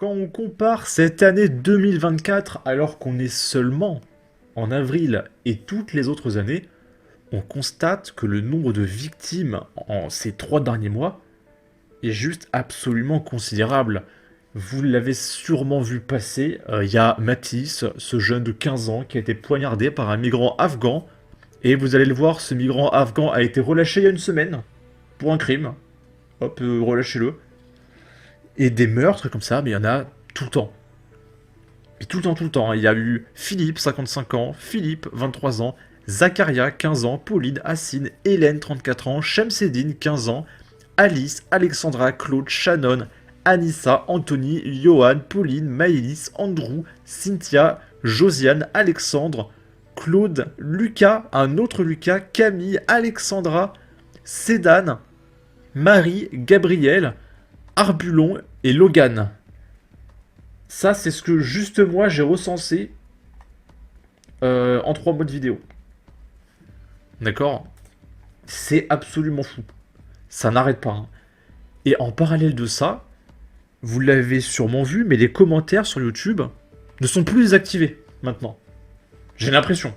Quand on compare cette année 2024 alors qu'on est seulement en avril et toutes les autres années, on constate que le nombre de victimes en ces 3 derniers mois est juste absolument considérable. Vous l'avez sûrement vu passer, il y a Matisse, ce jeune de 15 ans qui a été poignardé par un migrant afghan, et vous allez le voir, ce migrant afghan a été relâché il y a une semaine pour un crime. Hop, relâchez-le. Et des meurtres comme ça, mais il y en a tout le temps. Et tout le temps, tout le temps. Il y a eu Philippe, 55 ans, Philippe, 23 ans, Zakaria, 15 ans, Pauline, Assine, Hélène, 34 ans, Shemseddine, 15 ans, Alice, Alexandra, Claude, Shannon, Anissa, Anthony, Johan, Pauline, Maëlys, Andrew, Cynthia, Josiane, Alexandre, Claude, Lucas, un autre Lucas, Camille, Alexandra, Cédane, Marie, Gabriel, Arbulon et Logan. Ça, c'est ce que juste moi j'ai recensé en 3 mois de vidéo. D'accord. C'est absolument fou. Ça n'arrête pas, hein. Et en parallèle de ça, vous l'avez sûrement vu, mais les commentaires sur YouTube ne sont plus désactivés maintenant. J'ai l'impression.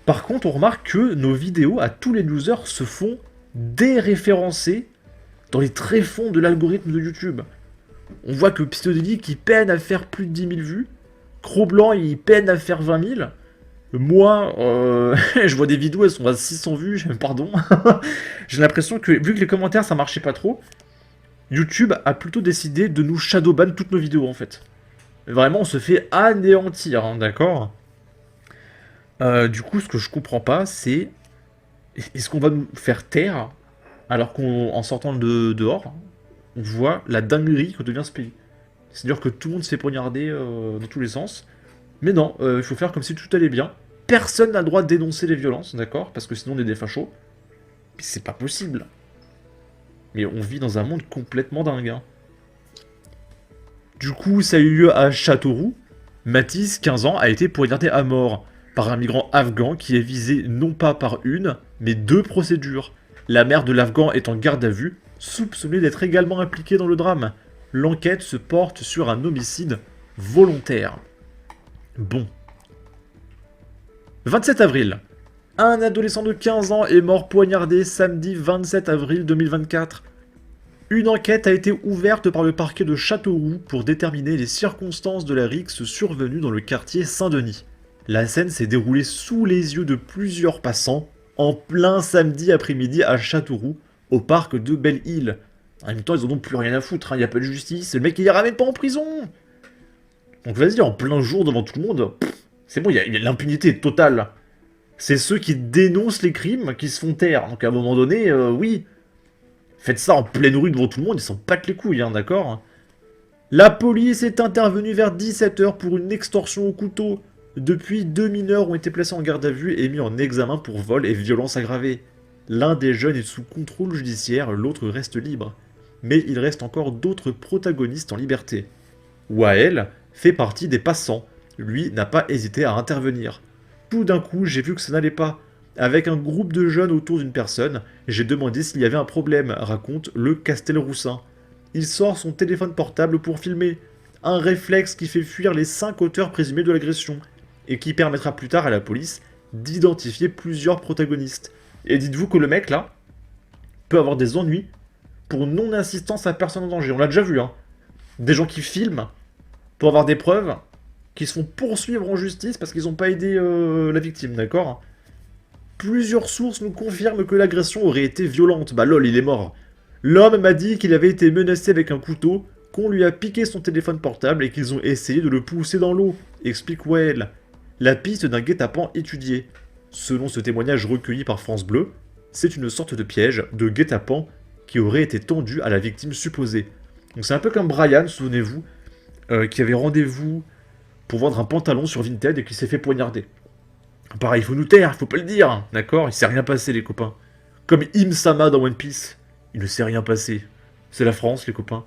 Par contre, on remarque que nos vidéos à tous les users se font déréférencer dans les tréfonds de l'algorithme de YouTube. On voit que Pistodélique, il peine à faire plus de 10 000 vues. Cro-Blanc, il peine à faire 20 000. Moi, je vois des vidéos, elles sont à 600 vues, pardon. J'ai l'impression que, vu que les commentaires, ça marchait pas trop, YouTube a plutôt décidé de nous shadowban toutes nos vidéos, en fait. Vraiment, on se fait anéantir, hein, d'accord. Du coup, ce que je comprends pas, c'est... Est-ce qu'on va nous faire taire, alors qu'en sortant de dehors, on voit la dinguerie que devient ce pays. C'est-à-dire que tout le monde se fait poignarder dans tous les sens. Mais non, il faut faire comme si tout allait bien. Personne n'a le droit de dénoncer les violences, d'accord? Parce que sinon on est des fachos. Mais c'est pas possible. Mais on vit dans un monde complètement dingue, hein. Du coup, ça a eu lieu à Châteauroux. Matisse, 15 ans, a été poignardé à mort par un migrant afghan qui est visé non pas par une, mais 2 procédures. La mère de l'Afghan est en garde à vue, soupçonnée d'être également impliquée dans le drame. L'enquête se porte sur un homicide volontaire. Bon. 27 avril. Un adolescent de 15 ans est mort poignardé samedi 27 avril 2024. Une enquête a été ouverte par le parquet de Châteauroux pour déterminer les circonstances de la rixe survenue dans le quartier Saint-Denis. La scène s'est déroulée sous les yeux de plusieurs passants, en plein samedi après-midi à Châteauroux, au parc de Belle-Île. En même temps, ils en ont plus rien à foutre, il n'y a pas de justice, le mec il les ramène pas en prison. Donc vas-y, en plein jour devant tout le monde, c'est bon, il y a l'impunité totale. C'est ceux qui dénoncent les crimes qui se font taire. Donc à un moment donné, oui, faites ça en pleine rue devant tout le monde, ils s'en battent les couilles, hein, d'accord. La police est intervenue vers 17 h pour une extorsion au couteau. Depuis, 2 mineurs ont été placés en garde à vue et mis en examen pour vol et violence aggravée. L'un des jeunes est sous contrôle judiciaire, l'autre reste libre. Mais il reste encore d'autres protagonistes en liberté. Wael fait partie des passants. Lui n'a pas hésité à intervenir. Tout d'un coup, j'ai vu que ça n'allait pas. Avec un groupe de jeunes autour d'une personne, j'ai demandé s'il y avait un problème, raconte le Castelroussin. Il sort son téléphone portable pour filmer. Un réflexe qui fait fuir les 5 auteurs présumés de l'agression, et qui permettra plus tard à la police d'identifier plusieurs protagonistes. Et dites-vous que le mec, là, peut avoir des ennuis pour non-assistance à personne en danger. On l'a déjà vu, hein. Des gens qui filment pour avoir des preuves, qui se font poursuivre en justice parce qu'ils n'ont pas aidé la victime, d'accord? Plusieurs sources nous confirment que l'agression aurait été violente. Bah lol, il est mort. L'homme m'a dit qu'il avait été menacé avec un couteau, qu'on lui a piqué son téléphone portable et qu'ils ont essayé de le pousser dans l'eau, explique Wael. La piste d'un guet-apens étudiée. Selon ce témoignage recueilli par France Bleu, c'est une sorte de piège, de guet-apens, qui aurait été tendu à la victime supposée. Donc c'est un peu comme Brian, souvenez-vous, qui avait rendez-vous pour vendre un pantalon sur Vinted et qui s'est fait poignarder. Pareil, il faut nous taire, il faut pas le dire, d'accord? Il s'est rien passé, les copains. Comme Im-sama dans One Piece, il ne s'est rien passé. C'est la France, les copains.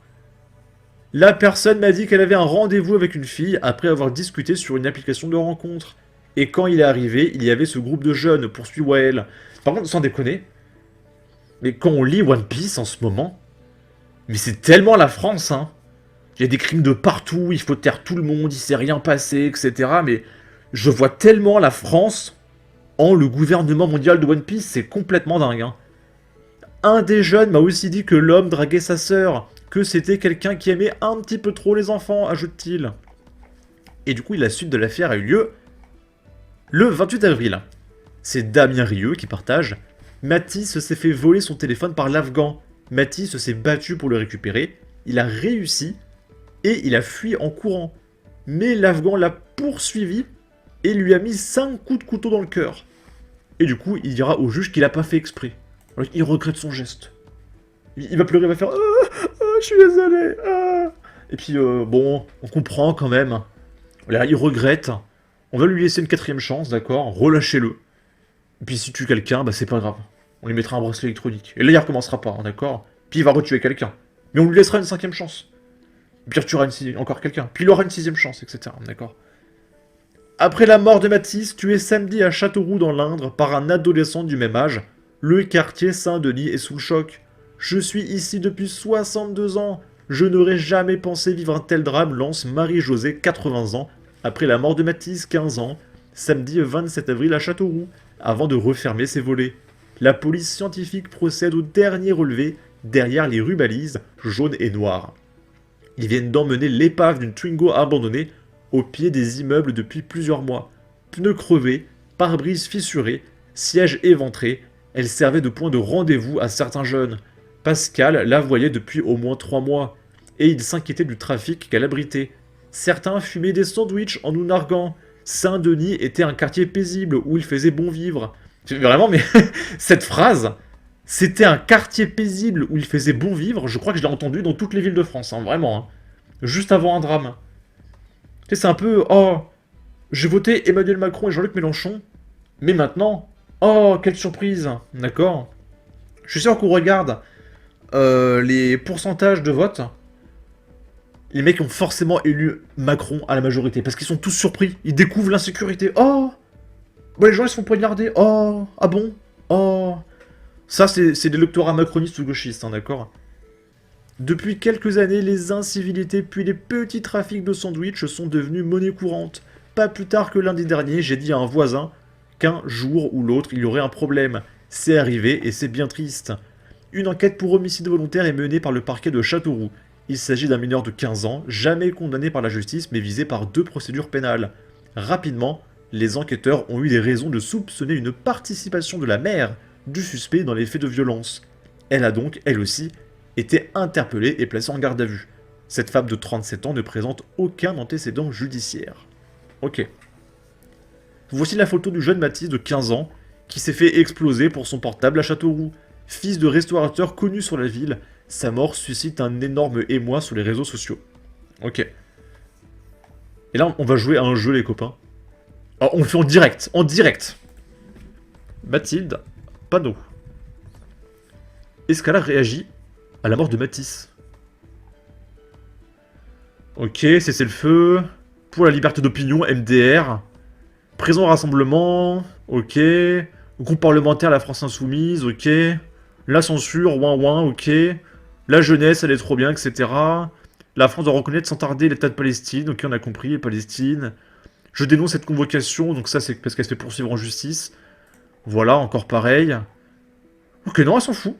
La personne m'a dit qu'elle avait un rendez-vous avec une fille après avoir discuté sur une application de rencontre. Et quand il est arrivé, il y avait ce groupe de jeunes, poursuit Wael. Par contre, sans déconner, mais quand on lit One Piece en ce moment, mais c'est tellement la France, hein. Il y a des crimes de partout, il faut taire tout le monde, il s'est rien passé, etc. Mais je vois tellement la France en le gouvernement mondial de One Piece, c'est complètement dingue. Hein. Un des jeunes m'a aussi dit que l'homme draguait sa sœur, que c'était quelqu'un qui aimait un petit peu trop les enfants, ajoute-t-il. Et du coup, la suite de l'affaire a eu lieu le 28 avril. C'est Damien Rieu qui partage. Matisse s'est fait voler son téléphone par l'Afghan. Matisse s'est battu pour le récupérer. Il a réussi et il a fui en courant. Mais l'Afghan l'a poursuivi et lui a mis 5 coups de couteau dans le cœur. Et du coup, il dira au juge qu'il n'a pas fait exprès. Alors, il regrette son geste. Il va pleurer, il va faire je suis désolé. Et puis, bon, on comprend quand même. Voilà, il regrette. On va lui laisser une 4ème chance, d'accord. Relâchez-le. Et puis, s'il tue quelqu'un, bah c'est pas grave. On lui mettra un bracelet électronique. Et là, il recommencera pas, d'accord. Puis, il va retuer quelqu'un. Mais on lui laissera une 5ème chance. Puis, il retuera encore quelqu'un. Puis, il aura une 6ème chance, etc. D'accord. Après la mort de Matisse, tué samedi à Châteauroux dans l'Indre par un adolescent du même âge, le quartier Saint-Denis est sous le choc. Je suis ici depuis 62 ans. Je n'aurais jamais pensé vivre un tel drame, lance Marie-Josée, 80 ans, après la mort de Matisse, 15 ans, samedi 27 avril à Châteauroux, avant de refermer ses volets. La police scientifique procède au dernier relevé derrière les rubalises jaunes et noires. Ils viennent d'emmener l'épave d'une Twingo abandonnée au pied des immeubles depuis plusieurs mois. Pneus crevés, pare-brise fissurés, sièges éventrés, elle servait de point de rendez-vous à certains jeunes. Pascal la voyait depuis au moins 3 mois, et il s'inquiétait du trafic qu'elle abritait. Certains fumaient des sandwichs en nous narguant. Saint-Denis était un quartier paisible où il faisait bon vivre. Vraiment, mais cette phrase, c'était un quartier paisible où il faisait bon vivre, je crois que je l'ai entendu dans toutes les villes de France, hein, vraiment. Hein. Juste avant un drame. Tu sais, c'est un peu, j'ai voté Emmanuel Macron et Jean-Luc Mélenchon, mais maintenant, quelle surprise, d'accord. Je suis sûr qu'on regarde les pourcentages de vote, les mecs ont forcément élu Macron à la majorité, parce qu'ils sont tous surpris, ils découvrent l'insécurité. Les gens ils se font poignarder. Ah bon. Ça c'est des électorats macronistes ou gauchistes, hein, d'accord. Depuis quelques années, les incivilités puis les petits trafics de sandwich sont devenus monnaie courante. Pas plus tard que lundi dernier, j'ai dit à un voisin qu'un jour ou l'autre, il y aurait un problème. C'est arrivé et c'est bien triste. Une enquête pour homicide volontaire est menée par le parquet de Châteauroux. Il s'agit d'un mineur de 15 ans, jamais condamné par la justice mais visé par 2 procédures pénales. Rapidement, les enquêteurs ont eu des raisons de soupçonner une participation de la mère du suspect dans les faits de violence. Elle a donc, elle aussi, été interpellée et placée en garde à vue. Cette femme de 37 ans ne présente aucun antécédent judiciaire. Ok. Voici la photo du jeune Mathis de 15 ans qui s'est fait exploser pour son portable à Châteauroux. Fils de restaurateur connu sur la ville, sa mort suscite un énorme émoi sur les réseaux sociaux. Ok. Et là, on va jouer à un jeu, les copains. On le fait en direct, Mathilde Panot. Est-ce qu'elle a réagi à la mort de Matisse? Ok, cessez le feu. Pour la liberté d'opinion, MDR. Présent au rassemblement. Ok. Groupe parlementaire, la France Insoumise. Ok. La censure, ouin ouin, ok. La jeunesse, elle est trop bien, etc. La France doit reconnaître sans tarder l'État de Palestine. Ok, on a compris, Palestine. Je dénonce cette convocation, donc ça c'est parce qu'elle se fait poursuivre en justice. Voilà, encore pareil. Ok, non, elle s'en fout.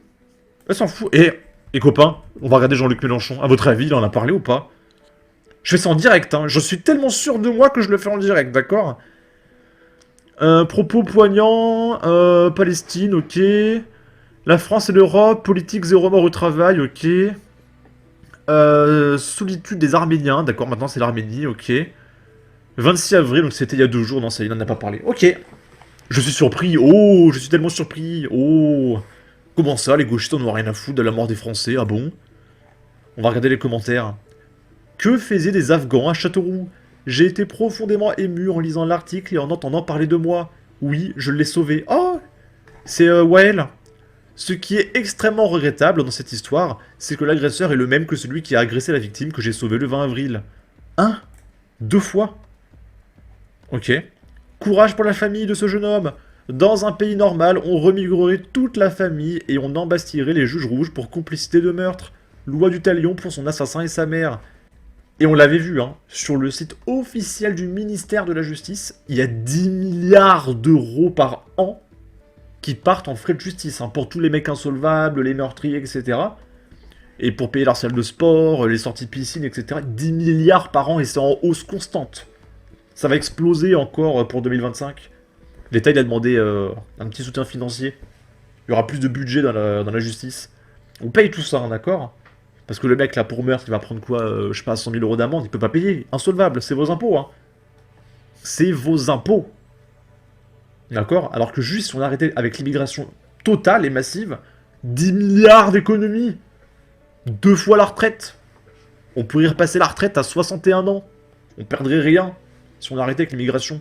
Elle s'en fout. Et copains, on va regarder Jean-Luc Mélenchon. À votre avis, il en a parlé ou pas? Je fais ça en direct, hein. Je suis tellement sûr de moi que je le fais en direct, d'accord? Propos poignants, Palestine, ok. La France et l'Europe, politique zéro mort au travail, ok. Solitude des Arméniens, d'accord, maintenant c'est l'Arménie, ok. 26 avril, donc c'était il y a 2 jours, non, ça, il n'en a pas parlé. Ok. Je suis surpris, je suis tellement surpris, Comment ça, les gauchistes n'ont rien à foutre de la mort des Français, ah bon? On va regarder les commentaires. Que faisaient des Afghans à Châteauroux? J'ai été profondément ému en lisant l'article et en entendant parler de moi. Oui, je l'ai sauvé. C'est Wael. Ce qui est extrêmement regrettable dans cette histoire, c'est que l'agresseur est le même que celui qui a agressé la victime que j'ai sauvée le 20 avril. 2 fois. Ok. Courage pour la famille de ce jeune homme. Dans un pays normal, on remigrerait toute la famille et on embastillerait les juges rouges pour complicité de meurtre. Loi du talion pour son assassin et sa mère. Et on l'avait vu, hein, sur le site officiel du ministère de la Justice, il y a 10 milliards d'euros par an qui partent en frais de justice, hein, pour tous les mecs insolvables, les meurtriers, etc. Et pour payer leur salle de sport, les sorties piscine, etc. 10 milliards par an et c'est en hausse constante. Ça va exploser encore pour 2025. L'État, il a demandé un petit soutien financier. Il y aura plus de budget dans la justice. On paye tout ça, hein, d'accord? Parce que le mec, là, pour meurtre, il va prendre quoi, je sais pas, 100 000 euros d'amende, il peut pas payer. Insolvable, c'est vos impôts, hein. C'est vos impôts. D'accord? Alors que juste si on arrêtait avec l'immigration totale et massive, 10 milliards d'économies, 2 fois la retraite. On pourrait repasser la retraite à 61 ans. On perdrait rien si on arrêtait avec l'immigration.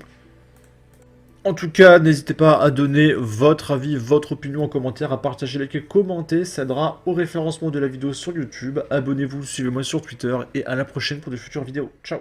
En tout cas, n'hésitez pas à donner votre avis, votre opinion en commentaire, à partager, liker, commenter, ça aidera au référencement de la vidéo sur YouTube. Abonnez-vous, suivez-moi sur Twitter et à la prochaine pour de futures vidéos. Ciao!